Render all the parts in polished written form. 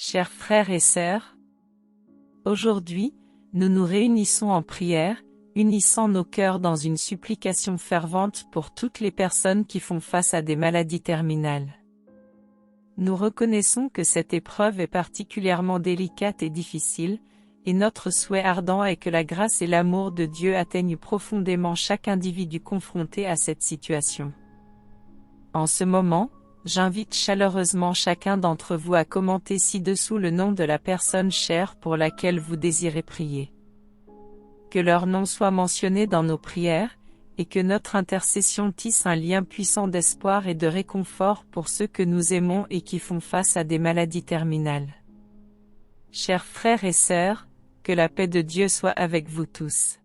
Chers frères et sœurs, aujourd'hui, nous nous réunissons en prière, unissant nos cœurs dans une supplication fervente pour toutes les personnes qui font face à des maladies terminales. Nous reconnaissons que cette épreuve est particulièrement délicate et difficile, et notre souhait ardent est que la grâce et l'amour de Dieu atteignent profondément chaque individu confronté à cette situation. En ce moment, j'invite chaleureusement chacun d'entre vous à commenter ci-dessous le nom de la personne chère pour laquelle vous désirez prier. Que leur nom soit mentionné dans nos prières, et que notre intercession tisse un lien puissant d'espoir et de réconfort pour ceux que nous aimons et qui font face à des maladies terminales. Chers frères et sœurs, que la paix de Dieu soit avec vous tous.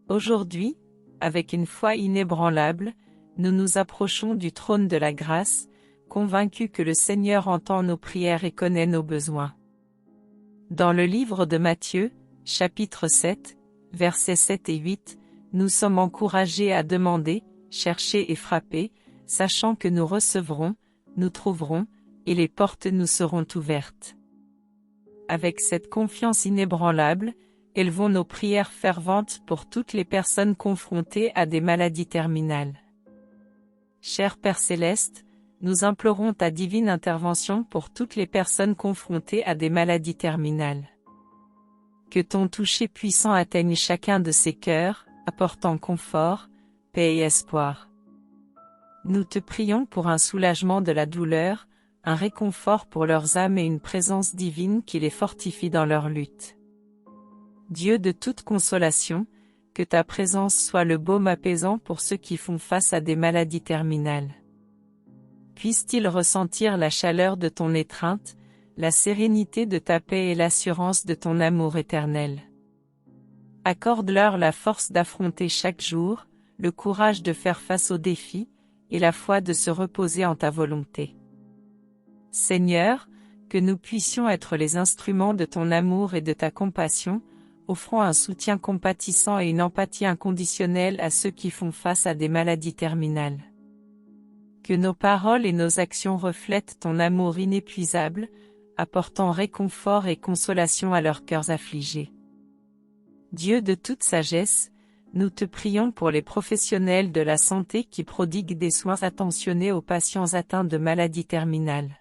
Aujourd'hui, avec une foi inébranlable, nous nous approchons du trône de la grâce, convaincus que le Seigneur entend nos prières et connaît nos besoins. Dans le livre de Matthieu, chapitre 7, versets 7 et 8, nous sommes encouragés à demander, chercher et frapper, sachant que nous recevrons, nous trouverons, et les portes nous seront ouvertes. Avec cette confiance inébranlable, élevons nos prières ferventes pour toutes les personnes confrontées à des maladies terminales. Cher Père Céleste, nous implorons ta divine intervention pour toutes les personnes confrontées à des maladies terminales. Que ton toucher puissant atteigne chacun de ces cœurs, apportant confort, paix et espoir. Nous te prions pour un soulagement de la douleur, un réconfort pour leurs âmes et une présence divine qui les fortifie dans leur lutte. Dieu de toute consolation, que ta présence soit le baume apaisant pour ceux qui font face à des maladies terminales. Puissent-ils ressentir la chaleur de ton étreinte, la sérénité de ta paix et l'assurance de ton amour éternel. Accorde-leur la force d'affronter chaque jour, le courage de faire face aux défis, et la foi de se reposer en ta volonté. Seigneur, que nous puissions être les instruments de ton amour et de ta compassion, offrant un soutien compatissant et une empathie inconditionnelle à ceux qui font face à des maladies terminales. Que nos paroles et nos actions reflètent ton amour inépuisable, apportant réconfort et consolation à leurs cœurs affligés. Dieu de toute sagesse, nous te prions pour les professionnels de la santé qui prodiguent des soins attentionnés aux patients atteints de maladies terminales.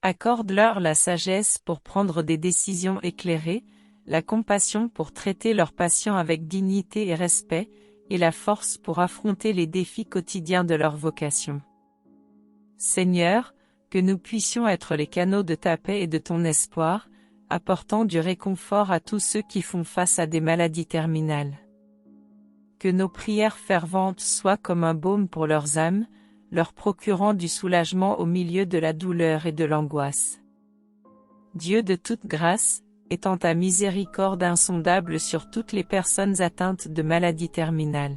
Accorde-leur la sagesse pour prendre des décisions éclairées, la compassion pour traiter leurs patients avec dignité et respect, et la force pour affronter les défis quotidiens de leur vocation. Seigneur, que nous puissions être les canaux de ta paix et de ton espoir, apportant du réconfort à tous ceux qui font face à des maladies terminales. Que nos prières ferventes soient comme un baume pour leurs âmes, leur procurant du soulagement au milieu de la douleur et de l'angoisse. Dieu de toute grâce, étends ta miséricorde insondable sur toutes les personnes atteintes de maladies terminales.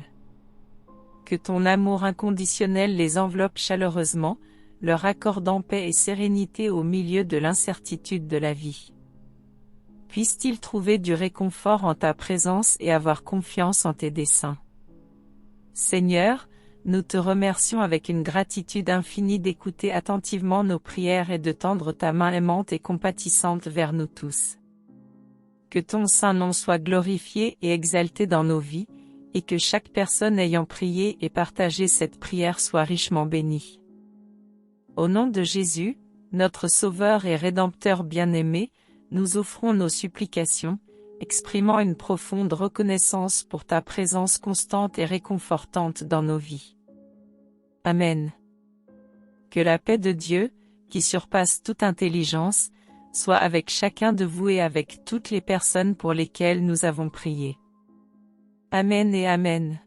Que ton amour inconditionnel les enveloppe chaleureusement, leur accordant paix et sérénité au milieu de l'incertitude de la vie. Puissent-ils trouver du réconfort en ta présence et avoir confiance en tes desseins. Seigneur, nous te remercions avec une gratitude infinie d'écouter attentivement nos prières et de tendre ta main aimante et compatissante vers nous tous. Que ton saint nom soit glorifié et exalté dans nos vies, et que chaque personne ayant prié et partagé cette prière soit richement bénie. Au nom de Jésus, notre Sauveur et Rédempteur bien-aimé, nous offrons nos supplications, exprimant une profonde reconnaissance pour ta présence constante et réconfortante dans nos vies. Amen. Que la paix de Dieu, qui surpasse toute intelligence, soit avec chacun de vous et avec toutes les personnes pour lesquelles nous avons prié. Amen et Amen.